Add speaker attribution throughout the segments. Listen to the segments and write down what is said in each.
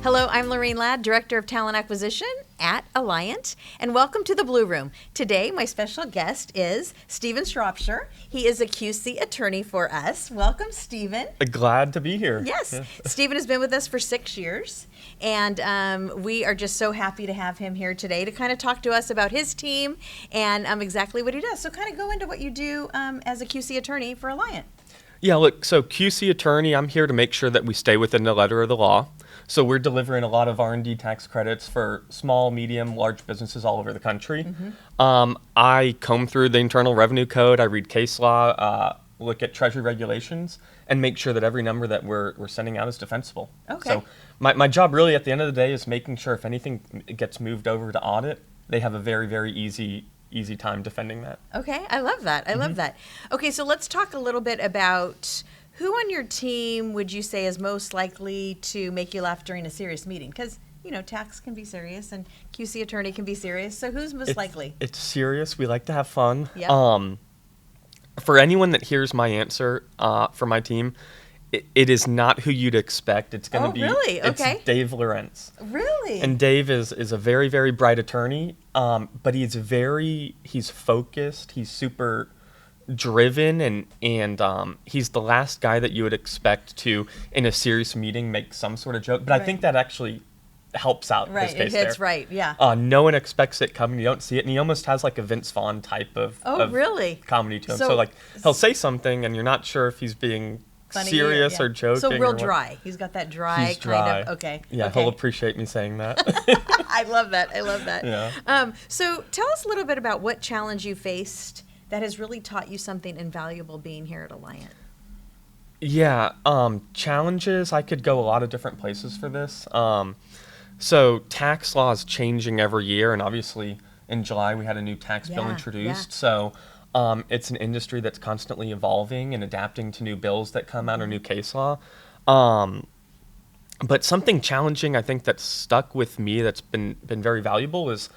Speaker 1: Hello, I'm Lorraine Ladd, Director of Talent Acquisition at Alliant, and welcome to the Blue Room. Today, my special guest is Stephen Shropshire. He is a QC attorney for us. Welcome, Stephen.
Speaker 2: Glad to be here.
Speaker 1: Yes.
Speaker 2: Yeah.
Speaker 1: Stephen has been with us for 6 years, and we are just so happy to have him here today to kind of talk to us about his team and exactly what he does. So kind of go into what you do as a QC attorney for Alliant.
Speaker 2: Yeah, look, so QC attorney, I'm here to make sure that we stay within the letter of the law. So we're delivering a lot of R&D tax credits for small, medium, large businesses all over the country. Mm-hmm. I comb through the Internal Revenue Code. I read case law, look at Treasury regulations, and make sure that every number that we're sending out is defensible.
Speaker 1: Okay.
Speaker 2: So my job really at the end of the day is making sure if anything gets moved over to audit, they have a very, very easy time defending that.
Speaker 1: Okay, I love that. I love that. Okay, so let's talk a little bit about who on your team would you say is most likely to make you laugh during a serious meeting? Because, you know, tax can be serious and QC attorney can be serious. So who's most likely?
Speaker 2: It's serious. We like to have fun.
Speaker 1: Yep.
Speaker 2: For anyone that hears my answer for my team, it is not who you'd expect. It's going to be
Speaker 1: really? Okay.
Speaker 2: It's Dave Lawrence.
Speaker 1: Really?
Speaker 2: And Dave is a very, very bright attorney, but he's focused. He's super driven, and he's the last guy that you would expect to, in a serious meeting, make some sort of joke. But
Speaker 1: Right.
Speaker 2: I think that actually helps out
Speaker 1: Right,
Speaker 2: his case
Speaker 1: it hits
Speaker 2: there.
Speaker 1: right, yeah.
Speaker 2: No one expects it coming. You don't see it, and he almost has like a Vince Vaughn type of
Speaker 1: really?
Speaker 2: comedy to him.
Speaker 1: So-
Speaker 2: So like he'll say something, and you're not sure if he's being
Speaker 1: Funny,
Speaker 2: serious
Speaker 1: yeah.
Speaker 2: or joking.
Speaker 1: So
Speaker 2: or
Speaker 1: real
Speaker 2: what.
Speaker 1: dry. He's got that dry,
Speaker 2: He's dry.
Speaker 1: kind of, okay.
Speaker 2: Yeah,
Speaker 1: okay.
Speaker 2: he'll appreciate me saying that.
Speaker 1: I love that. I love that.
Speaker 2: Yeah.
Speaker 1: So tell us a little bit about what challenge you faced that has really taught you something invaluable being here at Alliant.
Speaker 2: Yeah, challenges, I could go a lot of different places for this. So tax law is changing every year, and obviously in July we had a new tax bill
Speaker 1: Yeah,
Speaker 2: introduced.
Speaker 1: yeah.
Speaker 2: So it's an industry that's constantly evolving and adapting to new bills that come out or new case law. But something challenging I think that's stuck with me that's been very valuable is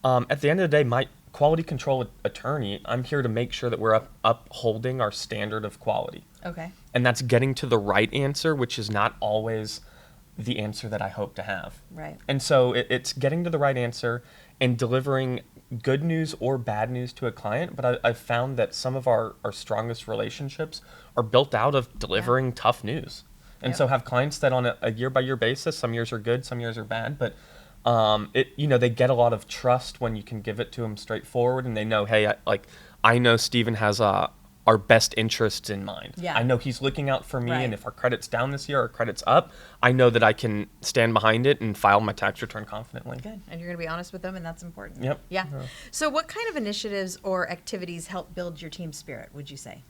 Speaker 2: at the end of the day, my quality control attorney, I'm here to make sure that we're upholding our standard of quality.
Speaker 1: Okay.
Speaker 2: And that's getting to the right answer, which is not always the answer that I hope to have.
Speaker 1: Right.
Speaker 2: And so it's getting to the right answer and delivering good news or bad news to a client. But I've found that some of our strongest relationships are built out of delivering tough news. And
Speaker 1: Yep.
Speaker 2: so have clients that on a year-by-year basis, some years are good, some years are bad, but they get a lot of trust when you can give it to them straightforward, and they know, hey, I know Stephen has our best interests in mind.
Speaker 1: Yeah.
Speaker 2: I know he's looking out for me,
Speaker 1: Right.
Speaker 2: and if our credit's down this year or credit's up, I know that I can stand behind it and file my tax return confidently.
Speaker 1: Good. And you're going to be honest with them, and that's important.
Speaker 2: Yep.
Speaker 1: Yeah. So what kind of initiatives or activities help build your team spirit, would you say?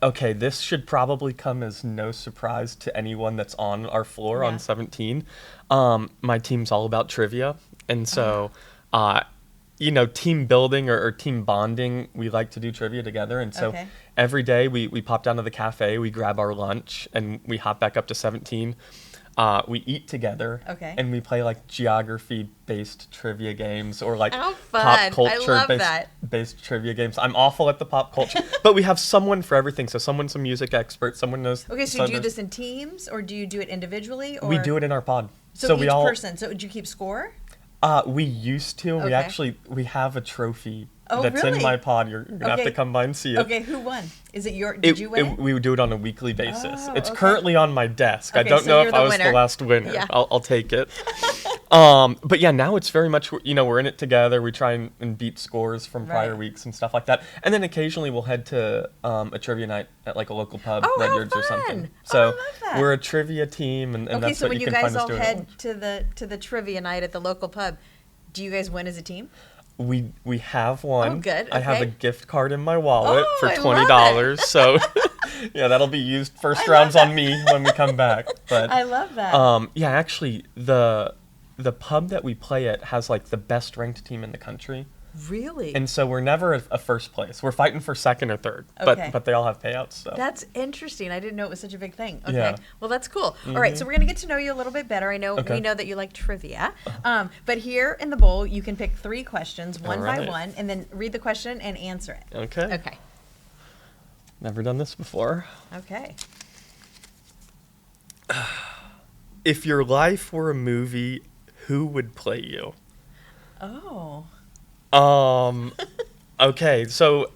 Speaker 2: Okay, this should probably come as no surprise to anyone that's on our floor
Speaker 1: Yeah.
Speaker 2: on 17. My team's all about trivia, and so team building or team bonding, we like to do trivia together. And so
Speaker 1: Okay.
Speaker 2: every day we pop down to the cafe, we grab our lunch, and we hop back up to 17. We eat together,
Speaker 1: Okay.
Speaker 2: and we play like geography-based trivia games or like
Speaker 1: How fun.
Speaker 2: pop
Speaker 1: I
Speaker 2: culture
Speaker 1: love that.
Speaker 2: based trivia games. I'm awful at the pop culture, but we have someone for everything. So someone's a music expert, someone knows.
Speaker 1: Okay, so you do this in teams, or do you do it individually? Or?
Speaker 2: We do it in our pod.
Speaker 1: So
Speaker 2: we
Speaker 1: each
Speaker 2: all
Speaker 1: person. So do you keep score?
Speaker 2: we used to.
Speaker 1: Okay.
Speaker 2: We have a trophy
Speaker 1: Oh,
Speaker 2: that's
Speaker 1: really?
Speaker 2: in my pod. You're gonna have
Speaker 1: Okay.
Speaker 2: to come by and see it.
Speaker 1: Okay, who won? Is it your? Did you win it?
Speaker 2: We would do it on a weekly basis.
Speaker 1: Oh,
Speaker 2: It's
Speaker 1: okay.
Speaker 2: currently on my desk. I
Speaker 1: Okay,
Speaker 2: don't
Speaker 1: so
Speaker 2: know
Speaker 1: you're
Speaker 2: if
Speaker 1: the
Speaker 2: I was
Speaker 1: winner.
Speaker 2: the last winner.
Speaker 1: Yeah.
Speaker 2: I'll take it. But yeah, now it's very much, we're in it together. We try and beat scores from prior
Speaker 1: Right.
Speaker 2: weeks and stuff like that. And then occasionally we'll head to a trivia night at like a local pub,
Speaker 1: Oh, how
Speaker 2: Ledyards or
Speaker 1: fun.
Speaker 2: something.
Speaker 1: Oh,
Speaker 2: So
Speaker 1: I love that.
Speaker 2: we're a trivia team, and
Speaker 1: Okay,
Speaker 2: that's
Speaker 1: so
Speaker 2: what
Speaker 1: when
Speaker 2: you
Speaker 1: you
Speaker 2: can
Speaker 1: guys
Speaker 2: find us
Speaker 1: all
Speaker 2: doing.
Speaker 1: head to the trivia night at the local pub, do you guys win as a team?
Speaker 2: We have one.
Speaker 1: Oh, good.
Speaker 2: I have a
Speaker 1: Okay.
Speaker 2: gift card in my wallet
Speaker 1: Oh,
Speaker 2: for
Speaker 1: I love
Speaker 2: $20. So yeah, that'll be used first rounds on me when we come back. But
Speaker 1: I love that.
Speaker 2: yeah, actually the pub that we play at has like the best ranked team in the country.
Speaker 1: Really?
Speaker 2: And so we're never a first place. We're fighting for second or third.
Speaker 1: Okay.
Speaker 2: But they all have payouts. So
Speaker 1: That's interesting. I didn't know it was such a big thing. Okay.
Speaker 2: Yeah.
Speaker 1: Well, that's cool. All right. So we're going to get to know you a little bit better. I know
Speaker 2: Okay.
Speaker 1: we know that you like trivia. But here in the bowl, you can pick 3 questions, one
Speaker 2: All
Speaker 1: by
Speaker 2: right.
Speaker 1: one, and then read the question and answer it.
Speaker 2: Okay.
Speaker 1: Okay.
Speaker 2: Never done this before.
Speaker 1: Okay.
Speaker 2: If your life were a movie, who would play you?
Speaker 1: Oh.
Speaker 2: Okay, so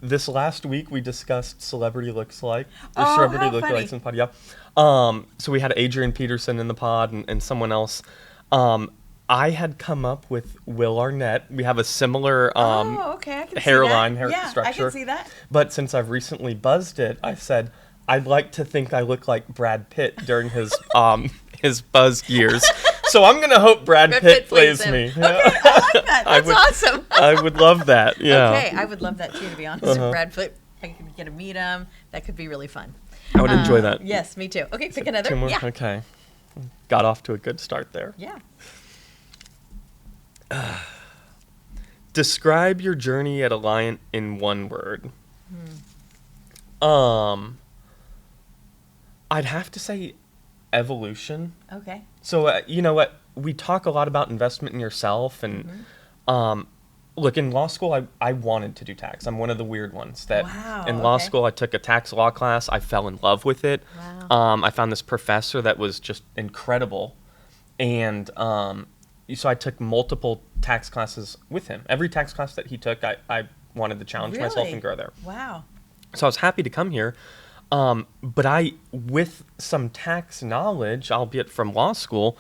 Speaker 2: this last week we discussed celebrity looks-like, or
Speaker 1: Oh,
Speaker 2: celebrity
Speaker 1: how
Speaker 2: lookalikes
Speaker 1: funny.
Speaker 2: in the pod. Yeah. So we had Adrian Peterson in the pod and someone else. I had come up with Will Arnett. We have a similar
Speaker 1: Okay. I can
Speaker 2: hairline,
Speaker 1: see that.
Speaker 2: hair
Speaker 1: Yeah,
Speaker 2: structure.
Speaker 1: I can see that.
Speaker 2: But since I've recently buzzed it, I said I'd like to think I look like Brad Pitt during his buzzed years. So I'm gonna hope Brad Pitt plays
Speaker 1: him.
Speaker 2: me.
Speaker 1: Okay, I like that. That's awesome.
Speaker 2: I would love that. Yeah.
Speaker 1: Okay, I would love that too, to be honest. If Brad Pitt, I could get to meet him. That could be really fun.
Speaker 2: I would enjoy that.
Speaker 1: Yes, me too. Okay, pick another.
Speaker 2: Two more?
Speaker 1: Yeah.
Speaker 2: Okay. Got off to a good start there.
Speaker 1: Yeah.
Speaker 2: Describe your journey at Alliant in one word. I'd have to say evolution.
Speaker 1: Okay.
Speaker 2: So, you know what? We talk a lot about investment in yourself. And look, in law school, I wanted to do tax. I'm one of the weird ones that in law school, I took a tax law class. I fell in love with it.
Speaker 1: Wow.
Speaker 2: I found this professor that was just incredible. And so I took multiple tax classes with him. Every tax class that he took, I wanted to challenge myself
Speaker 1: Really?
Speaker 2: and grow there.
Speaker 1: Wow.
Speaker 2: So I was happy to come here. But with some tax knowledge, albeit from law school,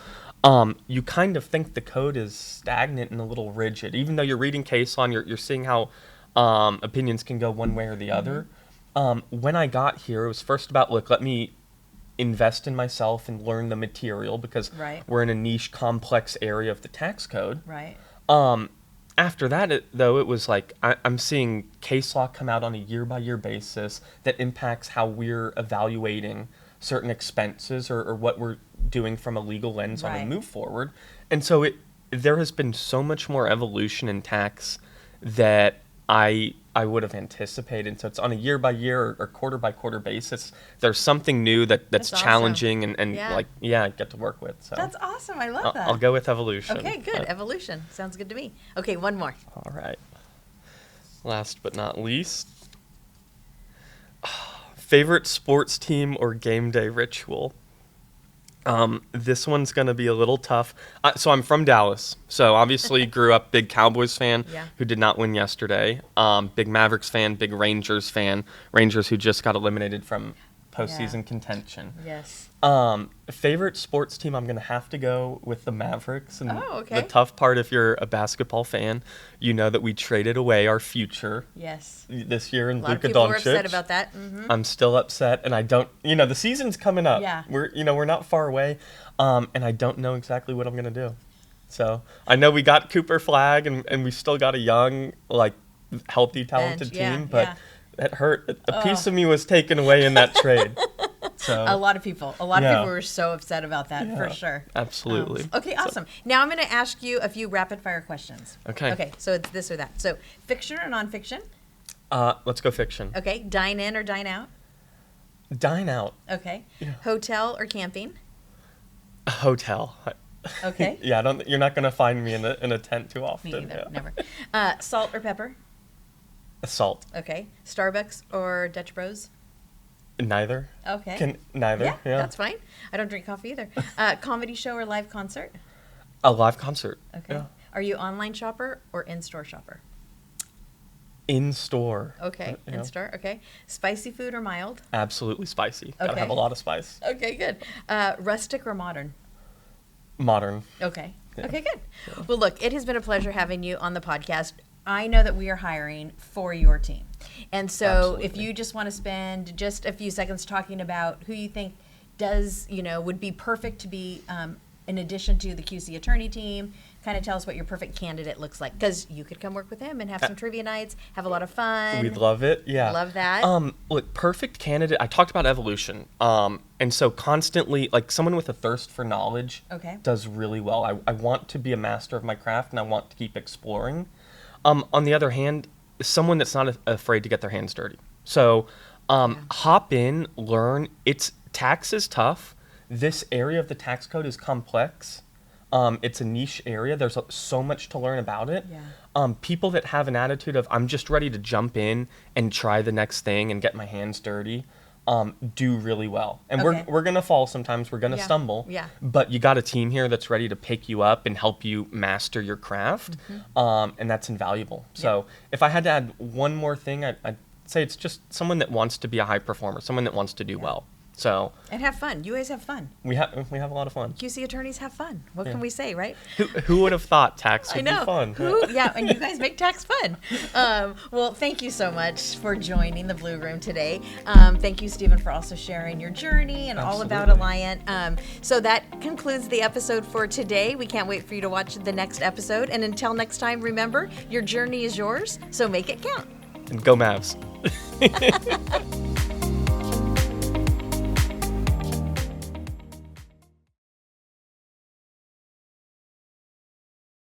Speaker 2: you kind of think the code is stagnant and a little rigid. Even though you're reading case law and you're seeing how opinions can go one way or the other. When I got here, it was first about, look, let me invest in myself and learn the material because we're in a niche, complex area of the tax code.
Speaker 1: Right.
Speaker 2: After that, it was like I'm seeing case law come out on a year-by-year basis that impacts how we're evaluating certain expenses or what we're doing from a legal lens on a move forward. And so there has been so much more evolution in tax that I would have anticipated. So it's on a year-by-year or quarter-by-quarter basis. There's something new that's
Speaker 1: awesome.
Speaker 2: challenging and get to work with. So
Speaker 1: That's awesome. I love that.
Speaker 2: I'll go with evolution.
Speaker 1: Okay, good. Evolution. Sounds good to me. Okay, one more.
Speaker 2: All right. Last but not least, favorite sports team or game day ritual? This one's going to be a little tough. So I'm from Dallas. So obviously grew up big Cowboys fan who did not win yesterday. Big Mavericks fan, big Rangers fan. Rangers who just got eliminated from postseason contention.
Speaker 1: Yes.
Speaker 2: Favorite sports team, I'm going to have to go with the Mavericks. And
Speaker 1: okay.
Speaker 2: the tough part, if you're a basketball fan, you know that we traded away our future this year in Luka Doncic.
Speaker 1: A lot of people were upset about that.
Speaker 2: I'm still upset, and I don't, the season's coming up.
Speaker 1: Yeah.
Speaker 2: We're not far away, and I don't know exactly what I'm going to do. So I know we got Cooper Flag, and we still got a young, healthy, talented team, but it hurt. A piece of me was taken away in that trade. So
Speaker 1: a lot of people were so upset about that, for sure.
Speaker 2: Absolutely.
Speaker 1: Okay, awesome. Now I'm going to ask you a few rapid fire questions.
Speaker 2: Okay.
Speaker 1: Okay, so it's this or that. So fiction or nonfiction?
Speaker 2: Let's go fiction.
Speaker 1: Okay, dine in or dine out?
Speaker 2: Dine out.
Speaker 1: Okay. Yeah. Hotel or camping?
Speaker 2: A hotel.
Speaker 1: Okay.
Speaker 2: Yeah, you're not going to find me in a tent too often.
Speaker 1: Me either, never. Salt or pepper?
Speaker 2: Salt.
Speaker 1: Okay. Starbucks or Dutch Bros?
Speaker 2: Neither.
Speaker 1: Okay.
Speaker 2: Neither.
Speaker 1: Yeah, that's fine. I don't drink coffee either. Comedy show or live concert?
Speaker 2: A live concert.
Speaker 1: Okay.
Speaker 2: Yeah.
Speaker 1: Are you online shopper or in-store shopper?
Speaker 2: In-store.
Speaker 1: Okay. In-store. Okay. Spicy food or mild?
Speaker 2: Absolutely spicy. Gotta have a lot of spice.
Speaker 1: Okay, good. Rustic or modern?
Speaker 2: Modern.
Speaker 1: Okay.
Speaker 2: Yeah.
Speaker 1: Okay, good. Yeah. Well, look, it has been a pleasure having you on the podcast. I know that we are hiring for your team. And so if you just want to spend just a few seconds talking about who you think would be perfect to be in addition to the QC attorney team, kind of tell us what your perfect candidate looks like. Because you could come work with him and have some trivia nights, have a lot of fun.
Speaker 2: We'd love it. Yeah.
Speaker 1: Love that.
Speaker 2: Look, perfect candidate. I talked about evolution. And so constantly, someone with a thirst for knowledge does really well. I want to be a master of my craft and I want to keep exploring. On the other hand, someone that's not afraid to get their hands dirty. So hop in, learn. Tax is tough. This area of the tax code is complex. It's a niche area. There's so much to learn about it. Yeah. People that have an attitude of, I'm just ready to jump in and try the next thing and get my hands dirty, do really well. And
Speaker 1: Okay.
Speaker 2: we're going to fall sometimes. We're going to
Speaker 1: Yeah.
Speaker 2: stumble.
Speaker 1: Yeah.
Speaker 2: But you got a team here that's ready to pick you up and help you master your craft. And that's invaluable. So if I had to add one more thing, I'd say it's just someone that wants to be a high performer, someone that wants to do well. So
Speaker 1: And have fun. You guys have fun.
Speaker 2: we have a lot of fun.
Speaker 1: QC attorneys have fun. What can we say, right?
Speaker 2: Who would have thought tax
Speaker 1: I
Speaker 2: would
Speaker 1: know.
Speaker 2: be fun?
Speaker 1: Yeah, and you guys make tax fun. Well, thank you so much for joining the Blue Room today. Thank you, Stephen, for also sharing your journey and all about
Speaker 2: Absolutely.
Speaker 1: Alliant. So that concludes the episode for today. We can't wait for you to watch the next episode. And until next time, remember, your journey is yours, so make it count.
Speaker 2: And go Mavs.